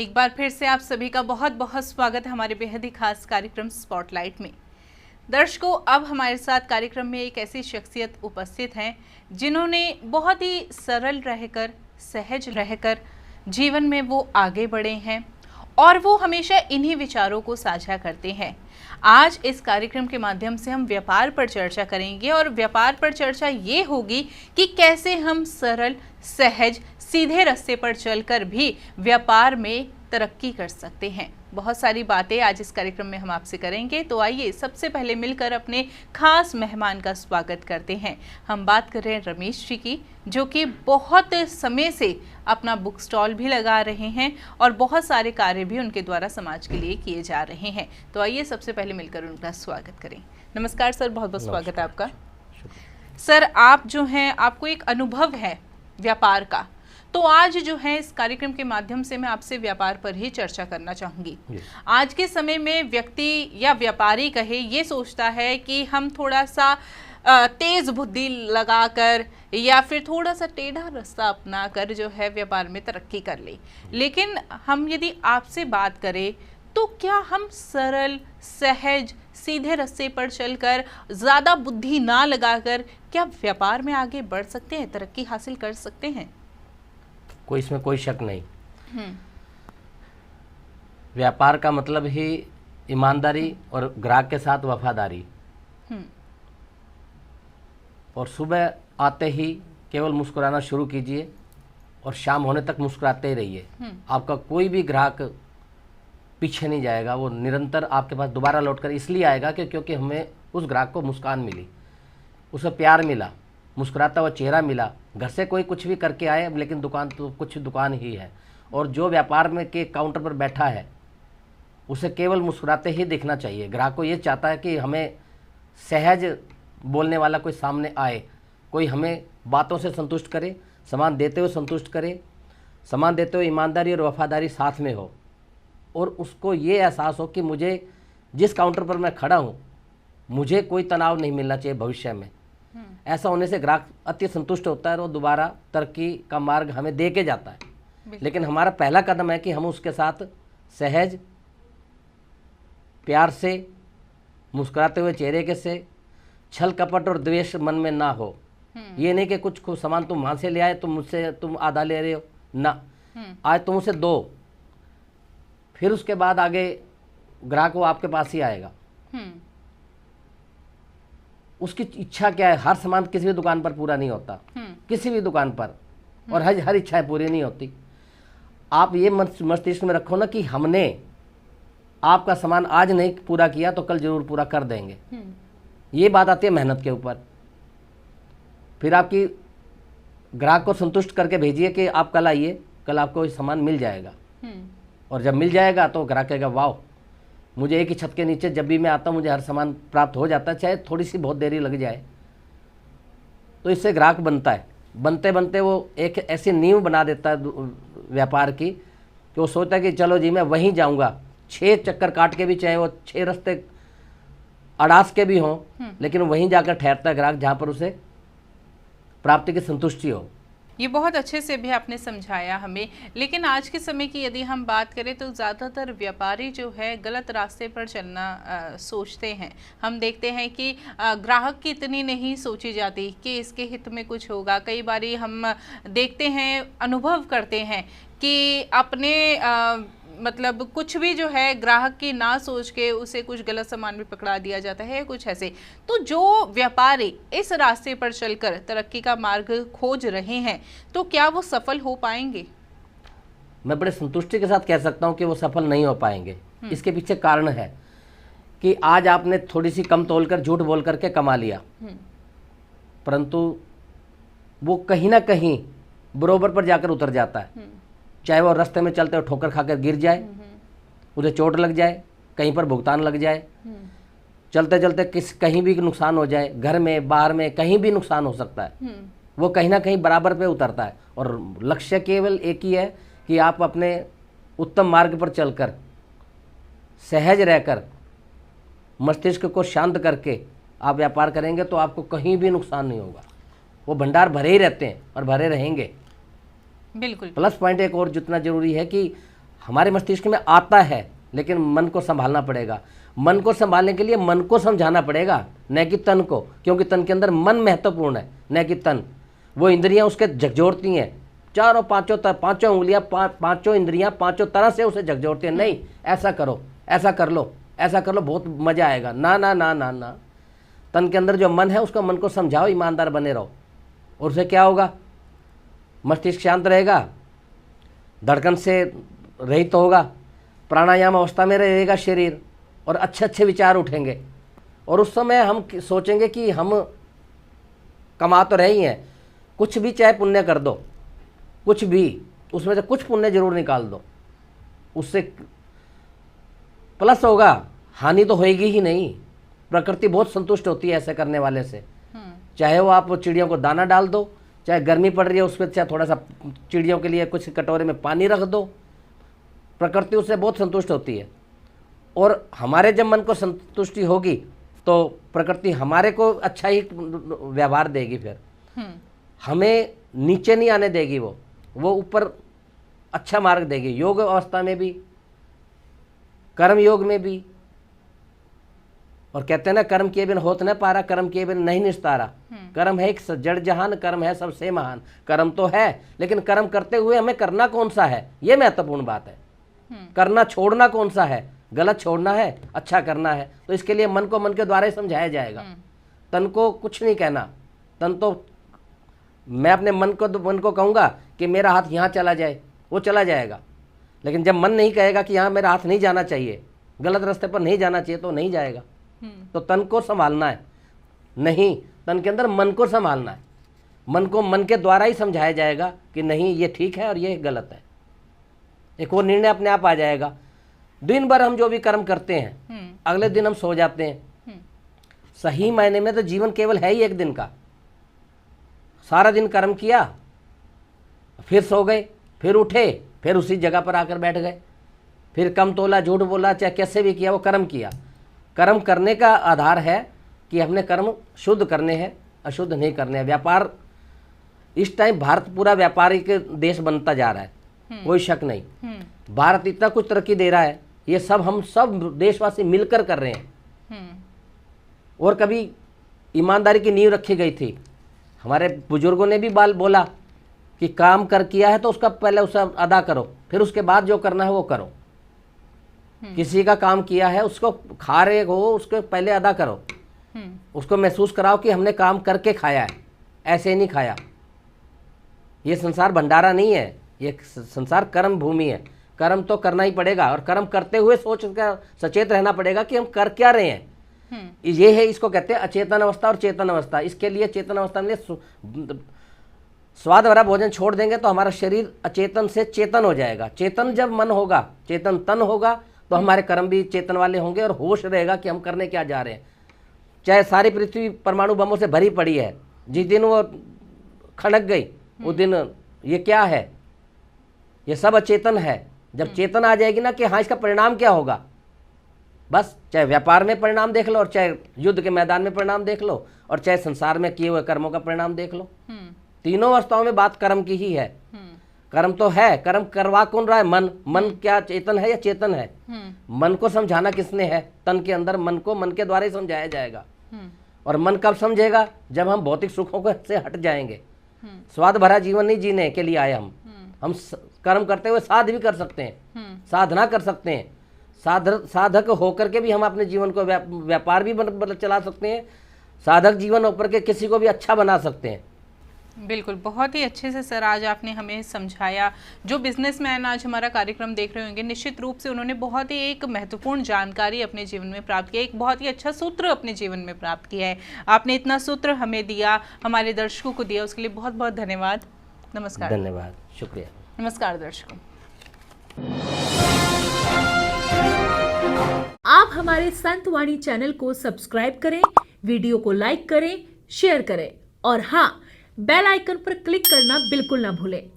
एक बार फिर से आप सभी का बहुत बहुत स्वागत है हमारे बेहद ही खास कार्यक्रम स्पॉटलाइट में। दर्शकों, अब हमारे साथ कार्यक्रम में एक ऐसी शख्सियत उपस्थित हैं जिन्होंने बहुत ही सरल रहकर, सहज रहकर जीवन में वो आगे बढ़े हैं और वो हमेशा इन्हीं विचारों को साझा करते हैं। आज इस कार्यक्रम के माध्यम से हम व्यापार पर चर्चा करेंगे और व्यापार पर चर्चा ये होगी कि कैसे हम सरल, सहज, सीधे रास्ते पर चलकर भी व्यापार में तरक्की कर सकते हैं। बहुत सारी बातें आज इस कार्यक्रम में हम आपसे करेंगे, तो आइए सबसे पहले मिलकर अपने खास मेहमान का स्वागत करते हैं। हम बात कर रहे हैं रमेश जी की, जो कि बहुत समय से अपना बुक स्टॉल भी लगा रहे हैं और बहुत सारे कार्य भी उनके द्वारा समाज के लिए किए जा रहे हैं। तो आइए सबसे पहले मिलकर उनका स्वागत करें। नमस्कार सर, बहुत बहुत स्वागत है आपका। सर, आप जो हैं, आपको एक अनुभव है व्यापार का, तो आज जो है इस कार्यक्रम के माध्यम से मैं आपसे व्यापार पर ही चर्चा करना चाहूंगी। आज के समय में व्यक्ति या व्यापारी कहे ये सोचता है कि हम थोड़ा सा तेज बुद्धि लगाकर या फिर थोड़ा सा टेढ़ा रास्ता अपना कर जो है व्यापार में तरक्की कर ले। लेकिन हम यदि आपसे बात करें तो क्या हम सरल, सहज, सीधे रास्ते पर चलकर ज़्यादा बुद्धि ना लगाकर क्या व्यापार में आगे बढ़ सकते हैं, तरक्की हासिल कर सकते हैं? कोई इसमें कोई शक नहीं। व्यापार का मतलब ही ईमानदारी और ग्राहक के साथ वफादारी। और सुबह आते ही केवल मुस्कुराना शुरू कीजिए और शाम होने तक मुस्कुराते ही रहिए। आपका कोई भी ग्राहक पीछे नहीं जाएगा, वो निरंतर आपके पास दोबारा लौटकर इसलिए आएगा क्योंकि हमें उस ग्राहक को मुस्कान मिली, उसे प्यार मिला, मुस्कुराता हुआ चेहरा मिला। घर से कोई कुछ भी करके आए, लेकिन दुकान तो कुछ दुकान ही है। और जो व्यापार में के काउंटर पर बैठा है उसे केवल मुस्कुराते ही दिखना चाहिए। ग्राहक को ये चाहता है कि हमें सहज बोलने वाला कोई सामने आए, कोई हमें बातों से संतुष्ट करे, सामान देते हुए संतुष्ट करे, सामान देते हुए ईमानदारी और वफादारी साथ में हो, और उसको ये एहसास हो कि मुझे जिस काउंटर पर मैं खड़ा हूँ मुझे कोई तनाव नहीं मिलना चाहिए भविष्य में। ऐसा होने से ग्राहक अति संतुष्ट होता है और वो दोबारा तरक्की का मार्ग हमें दे के जाता है। लेकिन हमारा पहला कदम है कि हम उसके साथ सहज, प्यार से, मुस्कुराते हुए चेहरे के से, छल कपट और द्वेष मन में ना हो। ये नहीं कि कुछ सामान तुम वहाँ से ले आए, तुम आधा ले रहे हो ना, आज तुम उसे दो, फिर उसके बाद आगे ग्राहक वो आपके पास ही आएगा। उसकी इच्छा क्या है? हर सामान किसी भी दुकान पर पूरा नहीं होता, किसी भी दुकान पर, और हर इच्छा पूरी नहीं होती। आप ये मस्तिष्क में रखो ना कि हमने आपका सामान आज नहीं पूरा किया तो कल जरूर पूरा कर देंगे। ये बात आती है मेहनत के ऊपर। फिर आपकी ग्राहक को संतुष्ट करके भेजिए कि आप कल आइए, कल आपको सामान मिल जाएगा। और जब मिल जाएगा तो ग्राहक कहेगा वाह, मुझे एक ही छत के नीचे जब भी मैं आता हूँ मुझे हर सामान प्राप्त हो जाता है, चाहे थोड़ी सी बहुत देरी लग जाए। तो इससे ग्राहक बनता है। बनते बनते वो एक ऐसी नींव बना देता है व्यापार की कि वो सोचता है कि चलो जी मैं वहीं जाऊँगा, 6 चक्कर काट के भी, चाहे वो 6 रास्ते अड़ास के भी हों, लेकिन वहीं जाकर ठहरता है ग्राहक जहाँ पर उसे प्राप्ति की संतुष्टि हो। ये बहुत अच्छे से भी आपने समझाया हमें। लेकिन आज के समय की यदि हम बात करें तो ज़्यादातर व्यापारी जो है गलत रास्ते पर चलना सोचते हैं। हम देखते हैं कि ग्राहक की इतनी नहीं सोची जाती कि इसके हित में कुछ होगा। कई बारी हम देखते हैं, अनुभव करते हैं कि अपने मतलब कुछ भी जो है ग्राहक की ना सोच के उसे कुछ गलत सामान भी पकड़ा दिया जाता है, कुछ ऐसे। तो जो व्यापारी इस रास्ते पर चलकर तरक्की का मार्ग खोज रहे हैं तो क्या वो सफल हो पाएंगे? मैं बड़े संतुष्टि के साथ कह सकता हूं कि वो सफल नहीं हो पाएंगे। इसके पीछे कारण है कि आज आपने थोड़ी सी कम तोल कर, झूठ बोल करके कमा लिया, परंतु वो कहीं ना कहीं बरोबर पर जाकर उतर जाता है। चाहे वो रास्ते में चलते हुए ठोकर खाकर गिर जाए, उसे चोट लग जाए, कहीं पर भुगतान लग जाए, चलते चलते कहीं भी नुकसान हो जाए, घर में, बाहर में, कहीं भी नुकसान हो सकता है। वो कहीं ना कहीं बराबर पे उतरता है। और लक्ष्य केवल एक ही है कि आप अपने उत्तम मार्ग पर चलकर, सहज रहकर, मस्तिष्क को शांत करके आप व्यापार करेंगे तो आपको कहीं भी नुकसान नहीं होगा। वो भंडार भरे ही रहते हैं और भरे रहेंगे। बिल्कुल। प्लस पॉइंट एक और जितना जरूरी है कि हमारे मस्तिष्क में आता है, लेकिन मन को संभालना पड़ेगा। मन को संभालने के लिए मन को समझाना पड़ेगा, न कि तन को, क्योंकि तन के अंदर मन महत्वपूर्ण है, न कि तन। वो इंद्रियां उसके झकझोरती हैं, चारों पांचों उंगलियां, पांचों इंद्रियां पांचों तरह से उसे झकझोरती हैं। नहीं, ऐसा करो, ऐसा कर लो, ऐसा कर लो, बहुत मजा आएगा। ना ना ना ना ना, तन के अंदर जो मन है उसको मन को समझाओ, ईमानदार बने रहो, और उससे क्या होगा? मस्तिष्क शांत रहेगा, धड़कन से रहित होगा, प्राणायाम अवस्था में रहेगा शरीर, और अच्छे अच्छे विचार उठेंगे। और उस समय हम सोचेंगे कि हम कमा तो रहे ही हैं, कुछ भी चाहे पुण्य कर दो, कुछ भी उसमें से कुछ पुण्य जरूर निकाल दो, उससे प्लस होगा, हानि तो होएगी ही नहीं। प्रकृति बहुत संतुष्ट होती है ऐसे करने वाले से। चाहे वो आप चिड़ियों को दाना डाल दो, चाहे गर्मी पड़ रही है उस पर चाहे थोड़ा सा चिड़ियों के लिए कुछ कटोरे में पानी रख दो, प्रकृति उससे बहुत संतुष्ट होती है। और हमारे जब मन को संतुष्टि होगी तो प्रकृति हमारे को अच्छा ही व्यवहार देगी। फिर हमें नीचे नहीं आने देगी, वो ऊपर अच्छा मार्ग देगी। योग अवस्था में भी, कर्म योग में भी। और कहते हैं ना, कर्म किए बिन होत न पारा, कर्म किए बिन नहीं निस्तारा। कर्म है एक जड़ जहान, कर्म है सबसे महान। कर्म तो है, लेकिन कर्म करते हुए हमें करना कौन सा है, ये महत्वपूर्ण बात है। करना छोड़ना कौन सा है, गलत छोड़ना है, अच्छा करना है। तो इसके लिए मन को मन के द्वारा ही समझाया जाएगा। तन को कुछ नहीं कहना। तन तो मैं अपने मन को कहूँगा कि मेरा हाथ यहाँ चला जाए, वो चला जाएगा। लेकिन जब मन नहीं कहेगा कि यहाँ मेरा हाथ नहीं जाना चाहिए, गलत रास्ते पर नहीं जाना चाहिए, तो नहीं जाएगा। तो तन को संभालना है, नहीं, तन के अंदर मन को संभालना है। मन को मन के द्वारा ही समझाया जाएगा कि नहीं ये ठीक है और ये गलत है। एक वो निर्णय अपने आप आ जाएगा। दिन भर हम जो भी कर्म करते हैं, अगले दिन हम सो जाते हैं। सही मायने में तो जीवन केवल है ही एक दिन का। सारा दिन कर्म किया, फिर सो गए, फिर उठे, फिर उसी जगह पर आकर बैठ गए, फिर कम तोला, झूठ बोला, चाहे कैसे भी किया, वो कर्म किया। कर्म करने का आधार है कि हमने कर्म शुद्ध करने हैं, अशुद्ध नहीं करने हैं। व्यापार इस टाइम भारत पूरा व्यापारिक देश बनता जा रहा है, कोई शक नहीं। भारत इतना कुछ तरक्की दे रहा है, ये सब हम सब देशवासी मिलकर कर रहे हैं। और कभी ईमानदारी की नींव रखी गई थी। हमारे बुजुर्गों ने भी बोला कि काम कर किया है तो उसका पहले उसे अदा करो, फिर उसके बाद जो करना है वो करो। किसी का काम किया है, उसको खा रहे हो, उसको पहले अदा करो, उसको महसूस कराओ कि हमने काम करके खाया है, ऐसे ही नहीं खाया। ये संसार भंडारा नहीं है, ये संसार कर्म भूमि है। कर्म तो करना ही पड़ेगा, और कर्म करते हुए सोच कर सचेत रहना पड़ेगा कि हम कर क्या रहे हैं। ये है, इसको कहते हैं अचेतन अवस्था और चेतन अवस्था। इसके लिए चेतन अवस्था में स्वाद भरा भोजन छोड़ देंगे तो हमारा शरीर अचेतन से चेतन हो जाएगा। चेतन जब मन होगा, चेतन तन होगा, तो हमारे कर्म भी चेतन वाले होंगे और होश रहेगा कि हम करने क्या जा रहे हैं। चाहे सारी पृथ्वी परमाणु बमों से भरी पड़ी है, जिस दिन वो खनक गई उस दिन ये क्या है, ये सब अचेतन है। जब चेतन आ जाएगी ना कि हाँ इसका परिणाम क्या होगा, बस चाहे व्यापार में परिणाम देख लो, और चाहे युद्ध के मैदान में परिणाम देख लो, और चाहे संसार में किए हुए कर्मों का परिणाम देख लो। तीनों अवस्थाओं में बात कर्म की ही है। कर्म तो है, कर्म करवा कौन रहा है? मन क्या चेतन है या चेतन है? मन को समझाना किसने है? तन के अंदर मन को मन के द्वारा ही समझाया जाएगा। और मन कब समझेगा? जब हम भौतिक सुखों से हट जाएंगे। स्वाद भरा जीवन नहीं जीने के लिए आए हम कर्म करते हुए साध भी कर सकते हैं, साधना कर सकते हैं। साधक होकर के भी हम अपने जीवन को व्यापार भी चला सकते हैं। साधक जीवन होकर के किसी को भी अच्छा बना सकते हैं। बिल्कुल, बहुत ही अच्छे से सर आज आपने हमें समझाया। जो बिजनेसमैन आज हमारा कार्यक्रम देख रहे होंगे, निश्चित रूप से उन्होंने बहुत ही एक महत्वपूर्ण जानकारी अपने जीवन में प्राप्त किया, एक बहुत ही अच्छा सूत्र अपने जीवन में प्राप्त किया है। आपने इतना सूत्र हमें दिया, हमारे दर्शकों को दिया, उसके लिए बहुत बहुत धन्यवाद। नमस्कार। धन्यवाद, शुक्रिया। नमस्कार दर्शकों। आप हमारे संतवाणी चैनल को सब्सक्राइब करें, वीडियो को लाइक करें, शेयर करें, और हाँ, बेल आइकन पर क्लिक करना बिल्कुल ना भूलें,